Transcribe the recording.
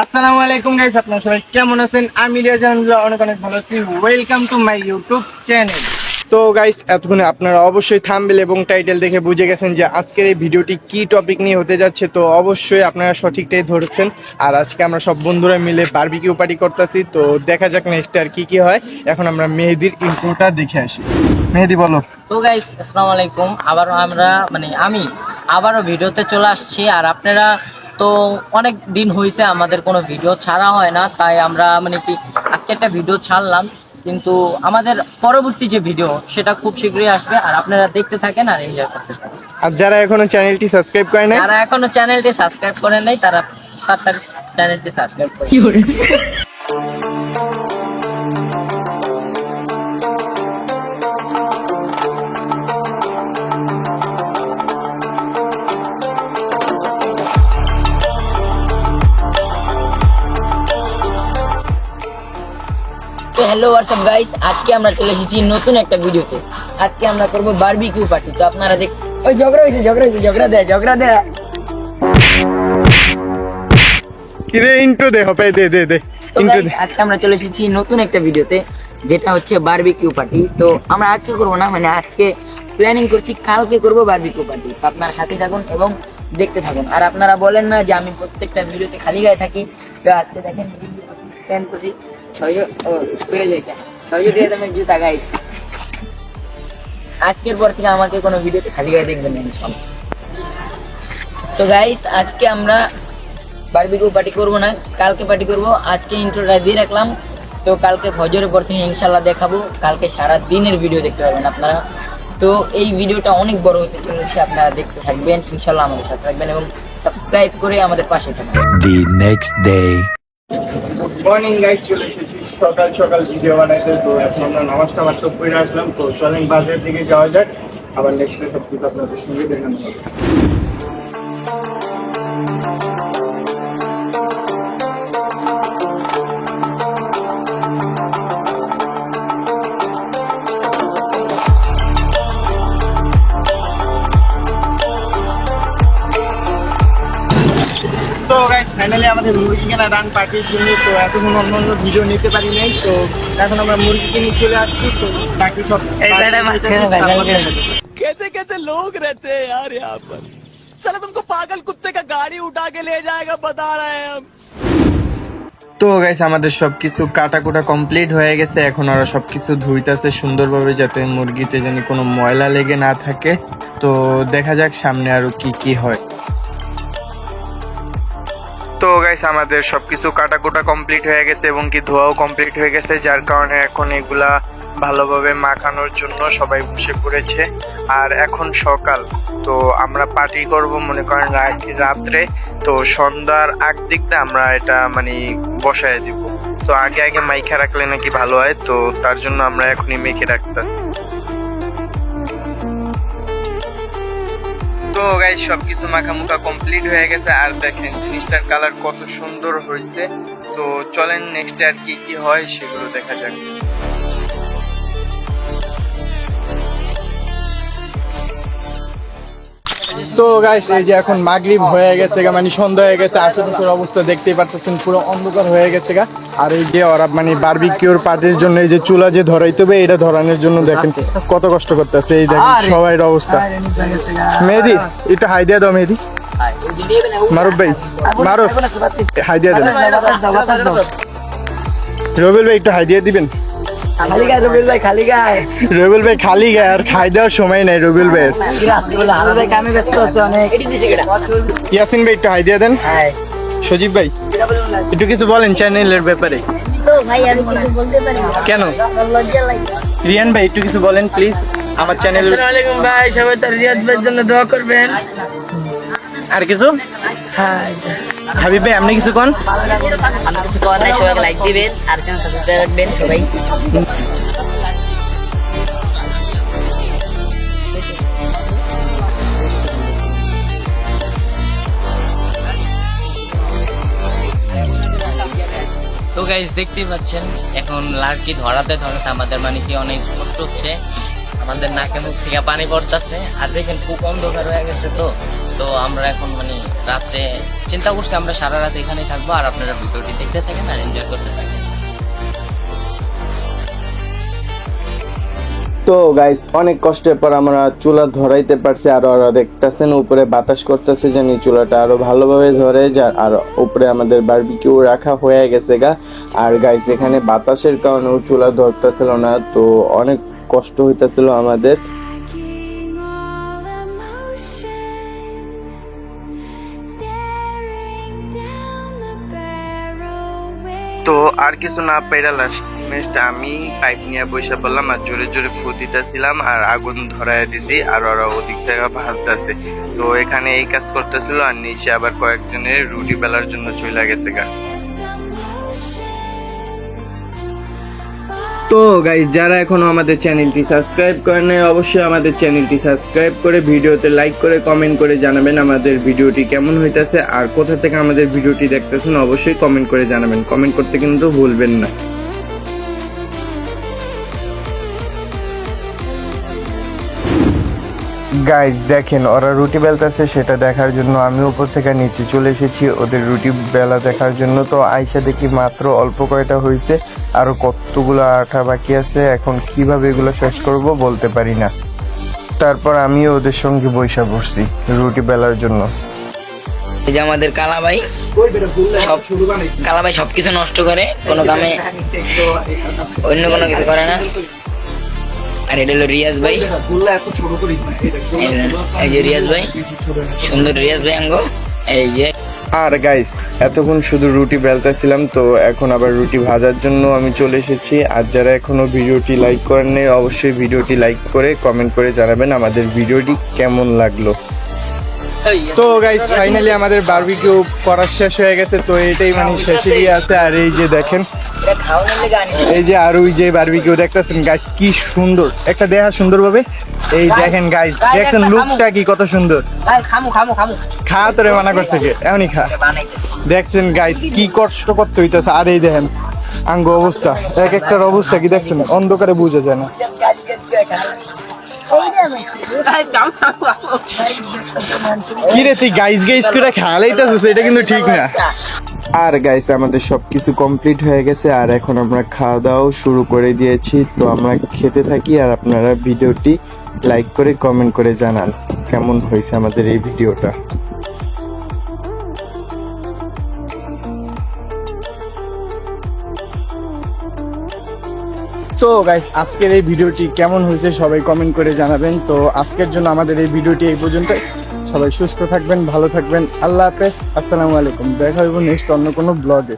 আসসালামু আলাইকুম গাইস, আপনারা সবাই কেমন আছেন? আমি রিয়াজ অনেক অনেক ভালো আছি। Welcome to my YouTube channel. তো গাইস, এতক্ষণে আপনারা অবশ্যই থাম্বনেল এবং টাইটেল দেখে বুঝে গেছেন যে আজকের এই ভিডিওটি কি টপিক নিয়ে হতে যাচ্ছে। তো অবশ্যই আপনারা সঠিকটাই ধরেছেন। আর আজকে আমরা সব বন্ধুরা মিলে বারবিকিউ পার্টি করতেছি। তো দেখা যাক নেক্সট আর কি কি হয়। এখন আমরা মেহেদির ইন্ট্রোটা দেখে আসি। মেহেদি বলো। তো গাইস, আসসালামু আলাইকুম। আমি আবারও ভিডিওতে চলে আসছি। আর আপনারা তো অনেক দিন হয়েছে আমাদের কোনো ভিডিও ছাড়া হয় না, তাই আমরা আজকে একটা ভিডিও ছাড়লাম, কিন্তু আমাদের পরবর্তী যে ভিডিও সেটা খুব শীঘ্রই আসবে। আর আপনারা দেখতে থাকেন আর এনজয় করতে থাকেন। আর যারা এখনো চ্যানেলটি সাবস্ক্রাইব করে নাই, যারা এখনো চ্যানেলটি সাবস্ক্রাইব করেন নাই তারা তার চ্যানেলটি সাবস্ক্রাইব করে। হ্যালো হোয়াটসঅ্যাপ গাইস, আজকে আমরা চলে এসেছি নতুন একটা ভিডিওতে। আজকে আমরা করবো বারবিকিউ পার্টি। তো আপনারা ওই ঝগড়া দেয় কিরে ইন্ট্রো দে, হবে দে দে দে তো ইন্ট্রো guys, দে। আজকে আমরা চলে এসেছি নতুন একটা ভিডিওতে, যেটা হচ্ছে বারবিকিউ পার্টি। তো আমরা আজকে করবো না, আজকে প্ল্যানিং করছি, কালকে করবো বারবিকিউ পার্টি। তো আপনার সাথে থাকুন এবং দেখতে থাকুন। আর আপনারা বলেন না যে আমি প্রত্যেকটা ভিডিওতে খালি গায়ে থাকি। তো আজকে দেখেন প্ল্যান করছি 600 দিয়ে দামের জুতা গাইস। আজকের পর থেকে আমাকে কোনো ভিডিওতে খালি গায়ে দেখবেন না ইনশাআল্লাহ। তো গাইস, আজকে আমরা বারবিকিউ পার্টি করবো না, কালকে পার্টি করবো। আজকে ইন্ট্রোটা দিয়ে রাখলাম। তো কালকে ফজরের পর থেকে ইনশাআল্লাহ দেখাবো। কালকে সারা দিনের ভিডিও দেখতে পাবেন আপনারা। তো এই ভিডিওটা অনেক বড় হতে চলেছে, আপনারা দেখতে থাকবেন ইনশাআল্লাহ, আমাদের সাথে থাকবেন এবং সাবস্ক্রাইব করে আমাদের পাশে থাকবেন। The next day. Morning guys, চলে এসেছি সকাল সকাল ভিডিও বানাইতে। তো এখন আমরা নামাজটা মাত্র পড়ে আসলাম। তো চলেন বাজারের দিকে যাওয়া যাক, আবার নেক্সট সব কিছু আপনাদের সঙ্গে দেখানো হবে। তো গাইস, ফাইনালি আমাদের মুরগি কেনা রান পার্টির জন্য। তো এতক্ষণ অন্য অন্য ভিডিও নিতে পারি নাই, তো এখন আমরা মুরগি কিনে চলে আসছি। তো বাকি সব कैसे कैसे लोग रहते हैं यार यहाँ पर। साला तुमको पागल कुत्ते का गाड़ी उठा के ले जाएगा, बता रहे हैं हम। তো গাইস, আমাদের সবকিছু কাটাকুটা কমপ্লিট হয়ে গেছে। এখন ওরা সবকিছু ধুইতেছে সুন্দরভাবে, যাতে মুরগিতে যেন কোনো ময়লা লেগে না থাকে। তো দেখা যাক সামনে আরো কি কি হয়। তো গাইস, আমাদের সবকিছু কাটাকুটা কমপ্লিট হয়ে গেছে এবং কি ধোয়াও কমপ্লিট হয়ে গেছে, যার কারণে এখন এগুলা ভালোভাবে মাখানোর জন্য সবাই বসে পড়েছে। আর এখন সকাল, তো আমরা পার্টি করব মনে করেন রাত্রে। তো সন্ধ্যার আগ দিক দিয়ে আমরা এটা বসায় দিব। তো আগে আগে মাইখা রাখলে নাকি ভালো হয়, তো তার জন্য আমরা এখনই মেখে রাখতেছি। তো গাইস, সবকিছু মাখামুখা কমপ্লিট হয়ে গেছে। আর দেখেন জিনিসটার কালার কত সুন্দর হয়েছে। তো চলেন নেক্সট আর কি কি হয় সেগুলো দেখা যাক। তো গাইস, এই যে এখন মাগরিব হয়ে গেছে গা, সন্ধ্যা হয়ে গেছে। আশেপাশের অবস্থা দেখতেই পাচ্ছেন, পুরো অন্ধকার হয়ে গেছে গা। আর এই যে ওরা বারবিকিউর পার্টির জন্য এই যে চুলা যে ধরাইতে হবে, এটা ধরানোর জন্য দেখেন কত কষ্ট করতেছে। এই দেখেন সবাই অবস্থা। মেহেদি একটু হাই দিয়ে দাও। মেহেদি, মারুফ ভাই, মারুফ হাই দিয়ে দেন। রবিল ভাই একটু হাই দিয়ে দিবেন। রবিল ভাই খালি গায়ে, আর খাই দেওয়ার সময় নাই রবিল ভাইয়ের। ইয়াসিন ভাই একটু হাই দিয়ে দেন। সজীব ভাই একটু কিছু বলেন চ্যানেলের ব্যাপারে। কেন? রিয়ান ভাই একটু কিছু বলেন প্লিজ আমার চ্যানেল। ভাই, সবাই তার রিয়াদ ভাইয়ের জন্য দোয়া করবেন। আর কিছু? হাবিব ভাই আপনি কিছু কোন? আমি কিছু করার নাই, সবাই লাইক দিবেন আর চ্যানেল সাবস্ক্রাইব করবেন সবাই। তো গাইস, দেখতেই পাচ্ছেন এখন লাড়কি ধরাতে ধরাতে আমাদের অনেক কষ্ট হচ্ছে। আমাদের নাকে মুখ থেকে পানি পড়তেছে। আর দেখেন খুব অন্ধকার হয়ে গেছে। তো তো আমরা এখন মানে রাত্রে চিন্তা করছি আমরা সারা রাত এখানেই থাকবো, আর আপনারা ভিডিওটি দেখতে থাকেন আর এনজয় করতে থাকেন। তো গাইস অনেক কষ্টের পর আমরা চুলা ধরাইতে পারছি, আর ওরা দেখতেছেন উপরে বাতাস করতেছে জানি চুলাটা আরো ভালোভাবে ধরে যায়, আর উপরে আমাদের বারবিকিউ রাখা হয়ে গেছে গা। আর গাইস এখানে বাতাসের কারণে চুলা ধরতেছিল না, তো অনেক কষ্ট হইতেছিল আমাদের। তো আর কিছু না পাইরা লাস্ট আমি পাইপ নিয়ে বসে পড়লাম আর জোরে জোরে ফু দিতেছিলাম আর আগুন ধরায় দিছি, আর ওরা ওদিক থেকে ভাজতেছে। তো এখানে এই কাজ করতেছিল, আর নিচে আবার কয়েকজনের রুটি বেলার জন্য চলে গেছে গা। তো গাইস যারা এখনো আমাদের চ্যানেলটি সাবস্ক্রাইব করেন নাই, অবশ্যই আমাদের চ্যানেলটি সাবস্ক্রাইব করে ভিডিওতে লাইক করে কমেন্ট করে জানাবেন আমাদের ভিডিওটি কেমন হইতাছে, আর কোথা থেকে আমাদের ভিডিওটি দেখতেছেন অবশ্যই কমেন্ট করে জানাবেন। কমেন্ট করতে কিন্তু ভুলবেন না। গাইস দেখেন ওরা রুটি বেলতেছে, সেটা দেখার জন্য আমি উপর থেকে নিচে চলে এসেছি ওদের রুটি বেলা দেখার জন্য। তো আইসা দেখি মাত্র অল্প কয়টা হয়েছে, আরো কতগুলো আঠা বাকি আছে, এখন কিভাবে এগুলো শেষ করব বলতে পারি না। তারপর আমি ওদের সঙ্গে বৈশা বসছি রুটি বেলার জন্য। এই যে আমাদের কালাভাই কালাভাই সবকিছু নষ্ট করে, কোনো কামে অন্য কোনো কিছু করে না। আর এটা হলো রিয়াজ ভাই, এই যে রিয়াজ ভাই, সুন্দর রিয়াজ ভাই আঙ্গো। এই যে আর গাইস এতক্ষণ শুধু রুটি বেলতেছিলাম, তো এখন আবার রুটি ভাজার জন্য আমি চলে এসেছি। আর যারা এখনো ভিডিওটি লাইক করেন নাই, অবশ্যই ভিডিওটি লাইক করে কমেন্ট করে জানাবেন আমাদের ভিডিওটি কেমন লাগলো। তো গাইস ফাইনালি আমাদের বারবিকিউ করা শেষ হয়ে গেছে, তো এটাই মানে শেষেরই আছে। আর এই যে দেখেন, এই যে আর ওই যে বারবিকিউ দেখতেছেন গাইস, কি সুন্দর একটা দেখা সুন্দর ভাবে। এই দেখেন গাইস, দেখছেন লুকটা কি কত সুন্দর। খা তোরে মানা করছে কে, এমনই খা। দেখছেন গাইস কি কষ্ট করতে হইতেছে। আর এই দেখেন আঙ্গ অবস্থা, এক একটার অবস্থা কি দেখছেন, অন্ধকারে বোঝা যায় না। কি রে তুই গাইস গাইস করে খাওয়াইতেছিস, এটা কিন্তু ঠিক না। আর গাইস আমাদের সবকিছু কমপ্লিট হয়ে গেছে, আর এখন আমরা খাওয়া দাওয়া শুরু করে দিয়েছি। তো আমরা খেতে থাকি, আর আপনারা ভিডিওটি লাইক করে কমেন্ট করে জানান কেমন হয়েছে আমাদের এই ভিডিওটা। তো গাইস আজকের এই ভিডিওটি কেমন হয়েছে সবাই কমেন্ট করে জানাবেন। তো আজকের জন্য আমাদের এই ভিডিওটি এই পর্যন্ত। সবাই সুস্থ থাকবেন, ভালো থাকবেন। আল্লাহ হাফেজ, আসসালামু আলাইকুম। দেখা হইব নেক্সট অন্য কোনো ব্লগে।